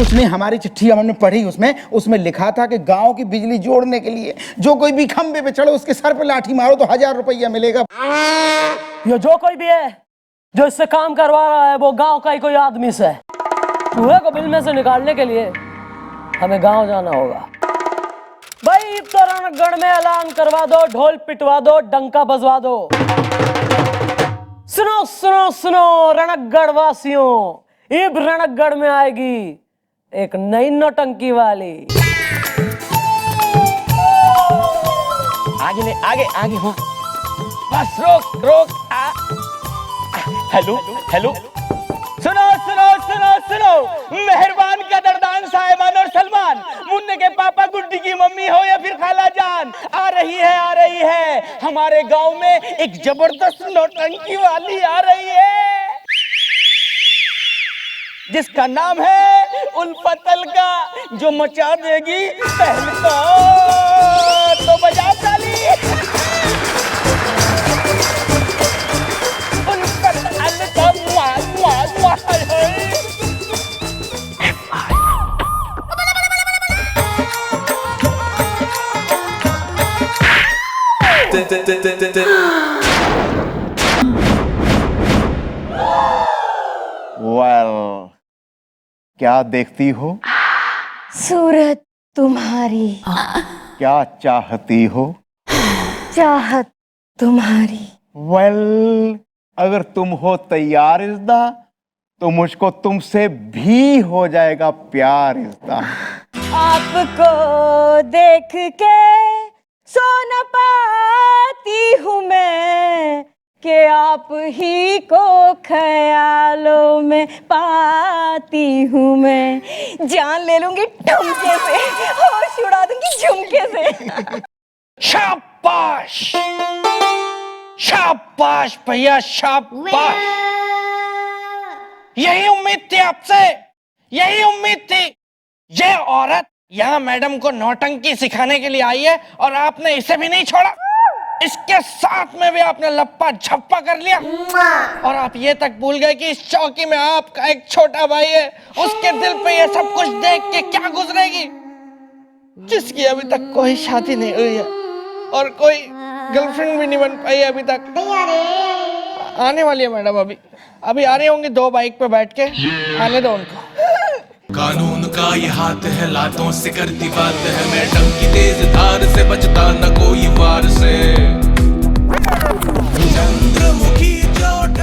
उसने हमारी चिट्ठी हमने पढ़ी, उसमें लिखा था कि गांव की बिजली जोड़ने के लिए जो कोई भी खंबे पे चढ़ो उसके सर पे लाठी मारो तो 1000 रुपया मिलेगा। ये जो कोई भी है जो इससे काम करवा रहा है वो गांव का ही कोई आदमी से है। चूहे को बिल में से निकालने के लिए हमें गांव जाना होगा। भाई तो रणगढ़ में ऐलान करवा दो, ढोल पिटवा दो, डंका बजवा दो। सुनो सुनो सुनो रणगढ़ वासियों, इब रणगढ़ में आएगी एक नई नौटंकी वाली। आगे ले, आगे आगे हो, बस रोक रोक। हेलो हेलो, सुनो सुनो सुनो सुनो, मेहरबान कदरदान साहिबान और सलमान, मुन्ने के पापा गुड्डी की मम्मी हो या फिर खाला जान, आ रही है हमारे गांव में एक जबरदस्त नौटंकी वाली आ रही है जिसका नाम है उल्फत अलका, जो मचा देगी तहलका। तो बजा ताली। उल्फत अलका वेल, क्या देखती हो? सूरत तुम्हारी। क्या चाहती हो? चाहत तुम्हारी। वेल, अगर तुम हो तैयार इज़्दा तो मुझको तुमसे भी हो जाएगा प्यार इज़्दा। आपको देख के सो न पाती हूँ मैं, कि आप ही को ख्यालों में पाती हूँ मैं। जान ले लूंगी ठुमके से, होश उड़ा दूंगी झुमके से। शाबाश शाबाश भैया शाबाश। यही उम्मीद थी आपसे, यही उम्मीद थी। ये औरत यहाँ मैडम को नौटंकी सिखाने के लिए आई है और आपने इसे भी नहीं छोड़ा। इसके साथ में भी आपने लप्पा झप्पा कर लिया और आप ये तक भूल गए कि इस चौकी में आपका एक छोटा भाई है। उसके दिल पे ये सब कुछ देख के क्या गुजरेगी, जिसकी अभी तक कोई शादी नहीं हुई है और कोई गर्लफ्रेंड भी नहीं बन पाई अभी तक। आने वाली है मैडम, अभी आ रही होंगी 2 बाइक पे बैठ के, आने दो उनको। कानून का ये हाथ है, लातों से करती बात है, मैडम की तेज धार से बचता न कोई वार से। चंद्रमुखी चोट।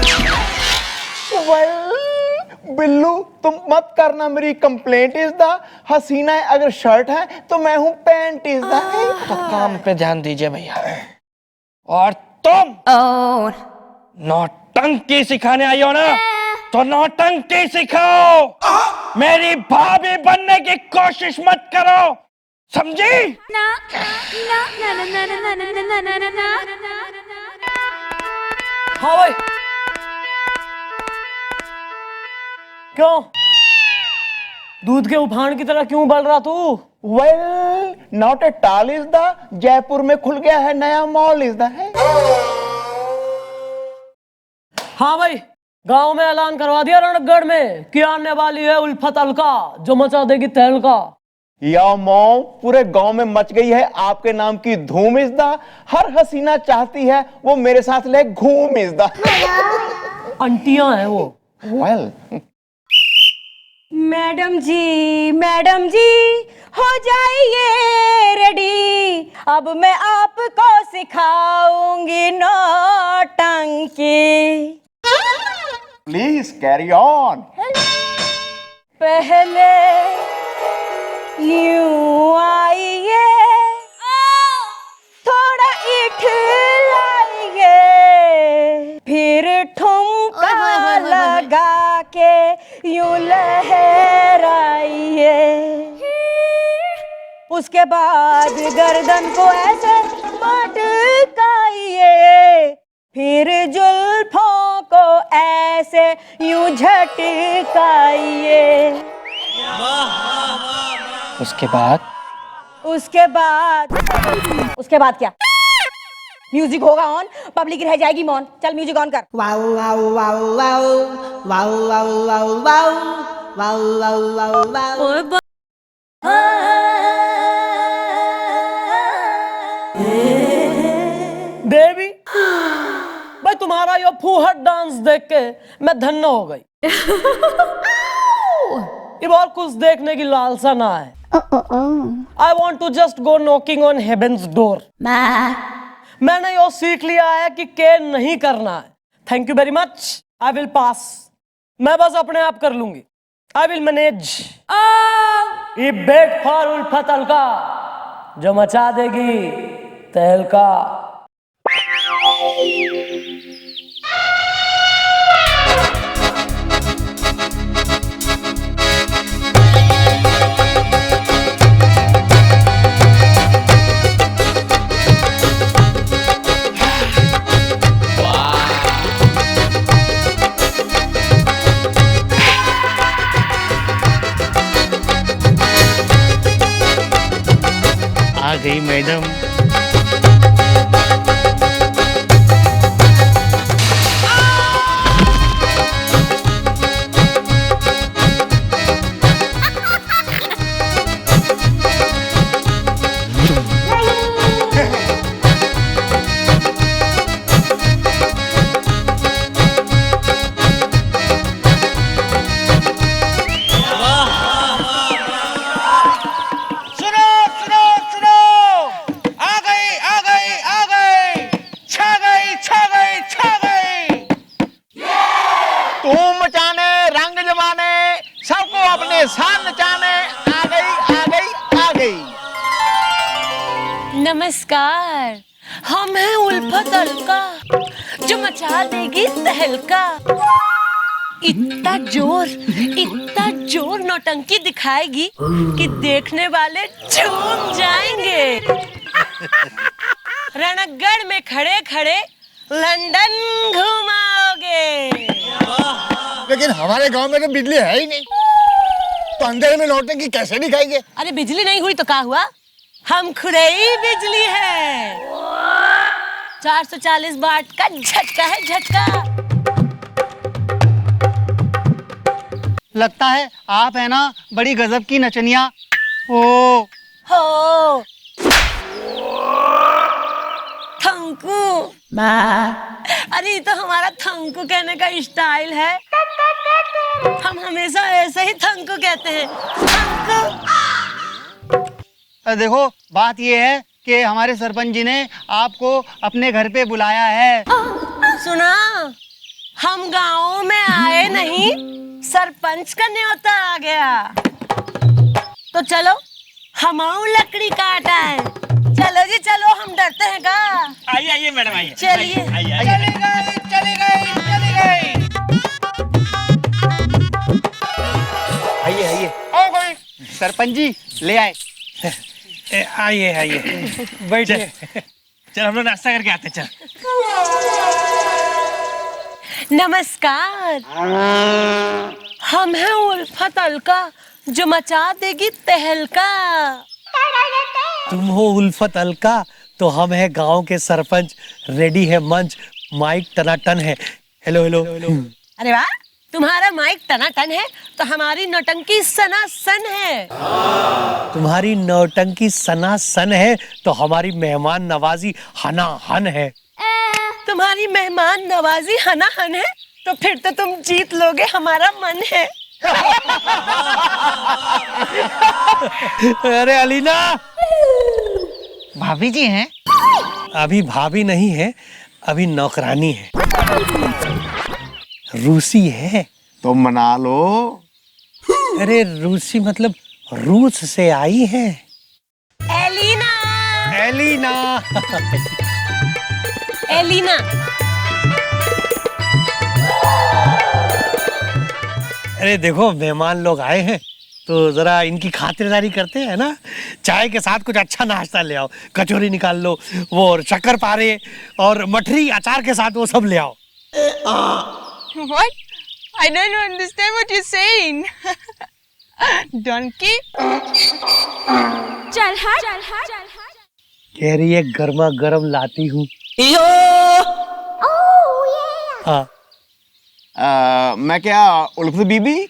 बिल्लू, तुम मत करना मेरी कंप्लेंट इज़्दा। हसीना है अगर शर्ट है तो मैं हूँ पैंट इज़्दा। तो काम पे ध्यान दीजिए भैया। और तुम नौटंकी सिखाने आई हो ना, तो नौटंकी सिखाओ। मेरी भाभी बनने की कोशिश मत करो, समझी? हाँ भाई, क्यों दूध के उफान की तरह क्यों बल रहा तू? वेल, नॉट ए टॉल इज़्दा, जयपुर में खुल गया है नया मॉल इज़्दा है। हाँ भाई, गांव में ऐलान करवा दिया रणगढ़ में कि आने वाली है उल्फत अलका, जो मचा देगी तहलका। या मॉम, पूरे गांव में मच गई है आपके नाम की धूम इज़्दा। हर हसीना चाहती है वो मेरे साथ ले घूम इज़्दा। अंटियां हैं वो। वेल, मैडम जी हो जाइए रेडी, अब मैं आपको सिखाऊंगी नौटंकी। Please carry on. पहले यूं आइए, थोड़ा इठलाइए, फिर ठुमका लगा के यूं लहराइए। उसके बाद गर्दन को ऐसे मटकाइए, फिर जुल्फों को ऐसे यूं झटकाइए। उसके बाद क्या? म्यूजिक होगा ऑन, पब्लिक रह जाएगी मौन। चल म्यूजिक ऑन कर। Wow wow wow wow wow wow wow wow baby, भाई तुम्हारा ये फूहड़ डांस देख के मैं धन्य हो गई। अब और कुछ देखने की लालसा ना है। I want to just go knocking on heaven's door. मैंने यो सीख लिया है कि के नहीं करना है। Thank you very much. I will pass. मैं बस अपने आप कर लूंगी। I will manage. ये बेट फॉर उल्फत अलका जो मचा देगी तहलका। आ गई मैडम। धूम मचाने, रंग जमाने, सबको अपने साथ नचाने आ गई, आ गई, आ गई। नमस्कार, हम हैं उल्फत अलका जो मचा देगी तहलका। इतना जोर नौटंकी दिखाएगी कि देखने वाले झूम जाएंगे। रणगढ़ में खड़े खड़े लंदन घुमाओगे। लेकिन हमारे गांव में तो बिजली है ही नहीं, तो अंधेरे में नौटंकी कैसे दिखाएंगे? अरे बिजली नहीं हुई तो क्या हुआ, हम खुद ही बिजली है। 440 वाट का झटका है, झटका। लगता है आप है ना बड़ी गजब की नचनिया हो। थंकू। अरे तो हमारा थंकू कहने का स्टाइल है। हम हमेशा ऐसे ही थंकू कहते हैं, थंकू। देखो बात ये है कि हमारे सरपंच जी ने आपको अपने घर पे बुलाया है। सुना, हम गाँव में आए नहीं, सरपंच का न्योता आ गया। तो चलो हमाऊ लकड़ी काटा है। चलो जी चलो, हम डरते हैं का। आइए आइए मैडम, आइए। चलिए। चली गई। आइए आइए। आओ गई। सरपंच जी ले आए। आइए बैठिए। चल हम लोग नाश्ता करके आते हैं। चल। नमस्कार, हम हैं उल्फत अलका जो मचा देगी तहलका। तुम हो उल्फत अलका तो हम है गांव के सरपंच। रेडी है मंच, माइक टनाटन है। Hello hello. अरे वाह, तुम्हारा माइक टनाटन है तो हमारी नौटंकी सनासन है। तुम्हारी नौटंकी सनासन है तो हमारी मेहमान नवाजी हनाहन है। तुम्हारी मेहमान नवाजी हनाहन है तो फिर तो तुम जीत लोगे हमारा मन है। अरे अलीना, भाभी जी हैं? अभी भाभी नहीं है, अभी नौकरानी है। रूसी है तो मना लो। अरे रूसी मतलब रूस से आई है। एलिना। एलिना। एलिना। अरे देखो मेहमान लोग आए हैं तो जरा इनकी खातिरदारी करते हैं ना। चाय के साथ कुछ अच्छा नाश्ता ले आओ, कचौरी निकाल लो, वो शक्कर पारे और मठरी अचार के साथ वो सब ले आओ। What? I don't understand what you're saying. Donkey? चल हट। कह रही है गर्मा गर्म लाती हूँ। हाँ। मैं क्या उल्फत बीबी?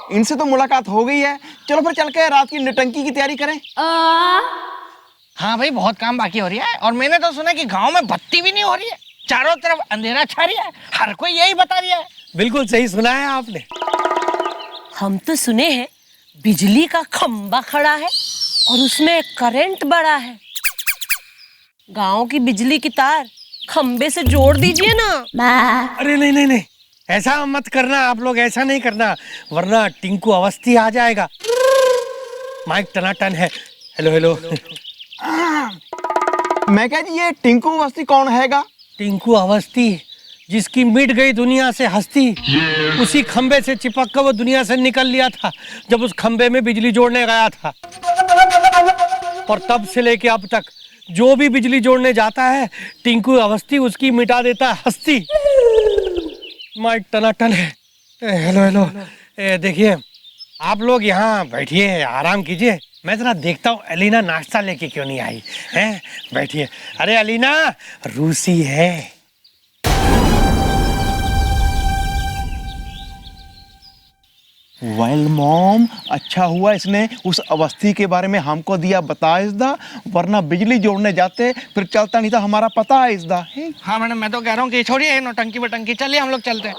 इनसे तो मुलाकात हो गई है, चलो फिर चल के रात की नौटंकी की तैयारी करें। हाँ भाई, बहुत काम बाकी हो रही है। और मैंने तो सुना कि गांव में बत्ती भी नहीं हो रही है, चारों तरफ अंधेरा छा रही है। हर कोई यही बता रही है। बिल्कुल सही सुना है आपने। हम तो सुने हैं बिजली का खंबा खड़ा है और उसमें करंट बड़ा है। गांव की बिजली की तार खंबे से जोड़ दीजिए ना। अरे नहीं नहीं नहीं, ऐसा मत करना आप लोग, ऐसा नहीं करना, वरना टिंकू अवस्थी आ जाएगा। माइक टनाटन है। Hello hello. मैं क्या जी, ये टिंकू अवस्थी कौन हैगा? टिंकू अवस्थी, जिसकी मिट गई दुनिया से हस्ती, उसी खंबे से चिपक कर वो दुनिया से निकल लिया था जब उस खंबे में बिजली जोड़ने गया था। और तब से लेके अब तक जो भी बिजली जोड़ने जाता है, टिंकू अवस्थी उसकी मिटा देता है हस्ती। माइक टनाटन है। Hello hello. देखिए, आप लोग यहाँ बैठिए, आराम कीजिए, मैं जरा देखता हूँ अलीना नाश्ता लेके क्यों नहीं आई है। बैठिए। अरे अलीना रूसी है। वेल मॉम, अच्छा हुआ इसने उस अवस्थी के बारे में हमको दिया बता इसदा, वरना बिजली जोड़ने जाते फिर चलता नहीं था हमारा पता है इसदा। हाँ मैडम, मैं तो कह रहा हूँ कि छोड़िए नौटंकी बटंकी, चलिए हम लोग चलते हैं।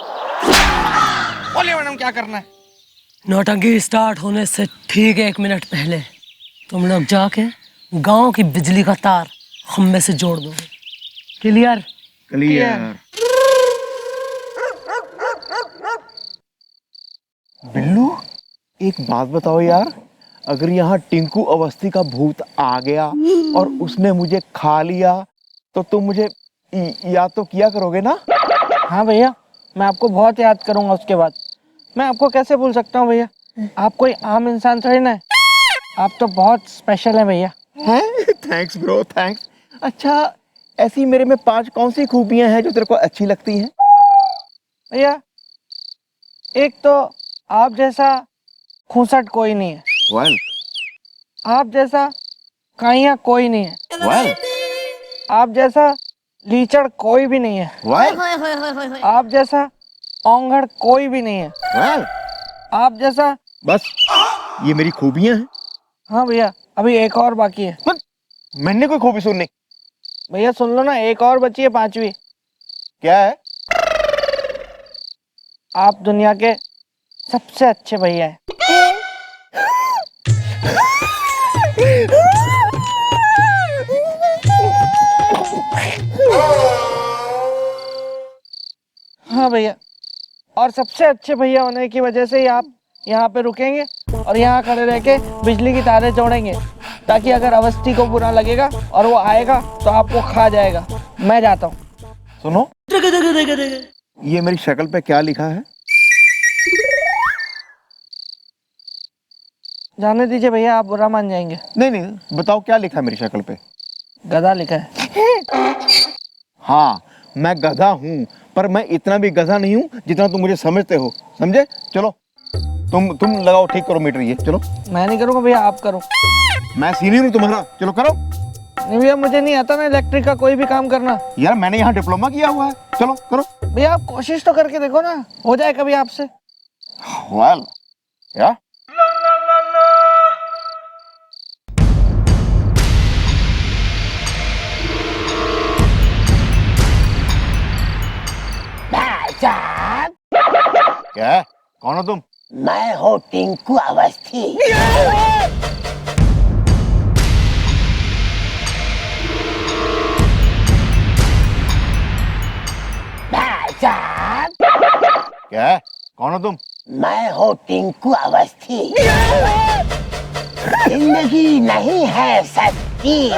बोलिए मैडम, क्या करना है? नौटंकी स्टार्ट होने से ठीक 1 मिनट पहले तुम लोग जाके गांव की बिजली का तार खंबे से जोड़ दो। क्लियर? क्लियर। बिल्लू, एक बात बताओ यार, अगर यहाँ टिंकू अवस्थी का भूत आ गया और उसने मुझे खा लिया तो तुम मुझे याद तो किया करोगे ना? हाँ भैया, मैं आपको बहुत याद करूंगा उसके बाद। मैं आपको कैसे भूल सकता हूँ भैया, आप कोई आम इंसान थोड़ी ना है, आप तो बहुत स्पेशल हैं भैया। हैं? Thanks bro, thanks. अच्छा, ऐसी मेरे में 5 कौन सी खूबियां हैं जो तेरे को अच्छी लगती हैं? भैया, एक तो आप जैसा खूंसट कोई नहीं है। वेल। आप जैसा काइया कोई नहीं है। वेल। आप जैसा लीचड़ कोई भी नहीं है। वेल। आप जैसा औंगड़ कोई भी नहीं है। वेल। आप जैसा। बस ये मेरी खूबियां हैं। हाँ भैया, अभी एक और बाकी है। मैंने कोई खूबी सुननी? भैया सुन लो ना, एक और बची है, 5वीं। क्या है? आप दुनिया के सबसे अच्छे भैया हैं। हाँ भैया, और सबसे अच्छे भैया होने की वजह से ही आप यहाँ पे रुकेंगे और यहाँ खड़े रह के बिजली की तारें जोड़ेंगे, ताकि अगर अवस्थी को बुरा लगेगा और वो आएगा तो आपको खा जाएगा। मैं जाता हूँ। सुनो, ये मेरी शक्ल पे क्या लिखा है? जाने दीजिए भैया, आप बुरा मान जाएंगे। नहीं नहीं, बताओ क्या लिखा है मेरी शक्ल पे? गधा लिखा है। हाँ, मैं गधा हूँ, पर मैं इतना भी गधा नहीं हूँ जितना तुम मुझे समझते हो, समझे? चलो तुम लगाओ, ठीक करो मीटर ये, चलो। मैं नहीं करूँगा भैया, आप करो। मैं सीनियर हूँ तुम्हारा, चलो करो। नहीं भैया, मुझे नहीं आता ना इलेक्ट्रिक का कोई भी काम करना। यार मैंने यहाँ डिप्लोमा किया हुआ है, चलो करो। भैया आप कोशिश तो करके देखो ना, हो जाए कभी आपसे। वेल, या क्या है? कौन हो तुम? मैं हूँ टिंकू अवस्थी। क्या है? कौन हो तुम? मैं हूँ टिंकू अवस्थी। जिंदगी नहीं है सच्ची।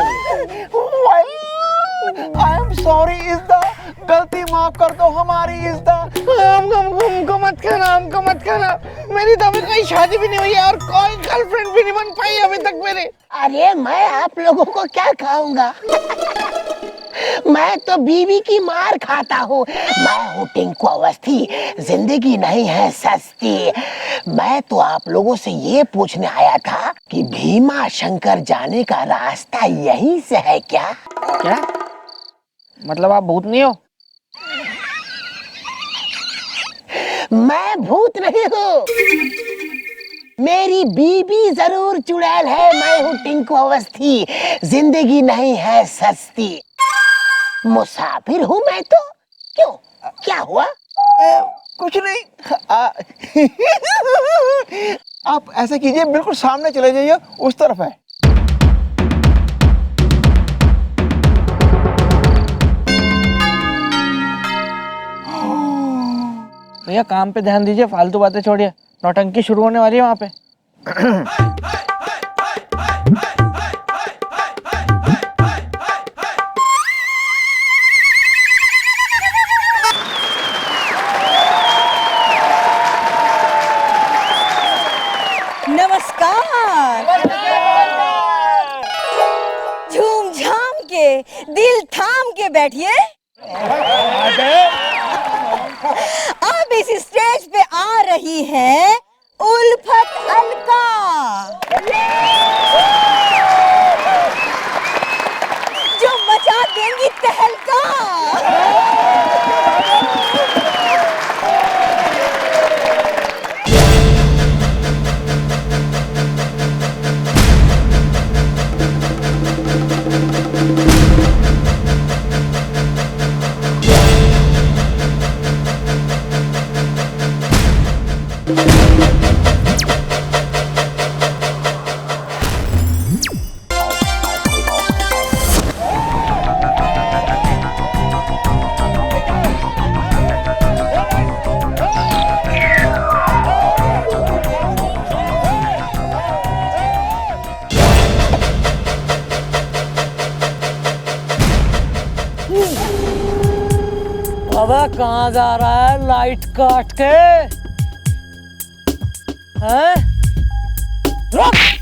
आई एम सॉरी इज़्दा, गलती माफ कर दो हमारी इज़्दा। हमको मत कहना, हमको मत कहना। मेरी तो अभी कोई शादी भी नहीं हुई है और कोई गर्लफ्रेंड भी नहीं बन पाई अभी तक मेरी। अरे मैं आप लोगों को क्या खाऊंगा? मैं तो बीवी की मार खाता हूँ। मैं हूँ टिंकू अवस्थी, जिंदगी नहीं है सस्ती। मैं तो आप लोगों से ये पूछने आया था कि भीमा शंकर जाने का रास्ता यहीं से है क्या? क्या मतलब, आप भूत नहीं हो? मैं भूत नहीं हूँ, मेरी बीबी जरूर चुड़ैल है, मैं हूँ टिंकू अवस्थी, जिंदगी नहीं है सस्ती। मुसाफिर हूँ मैं तो। क्यों, क्या हुआ? कुछ नहीं। आप ऐसा कीजिए, बिल्कुल सामने चले जाइए, उस तरफ है। भैया काम पे ध्यान दीजिए, फालतू बातें छोड़िए, नौटंकी शुरू होने वाली है वहां पे। नमस्कार। झूम झाम के, दिल थाम के बैठिए। अब इस स्टेज पे आ रही है उल्फत अलका। जो मचा देंगी तहलका। अबे कहाँ जा रहा है लाइट काट के? हैं? रुक!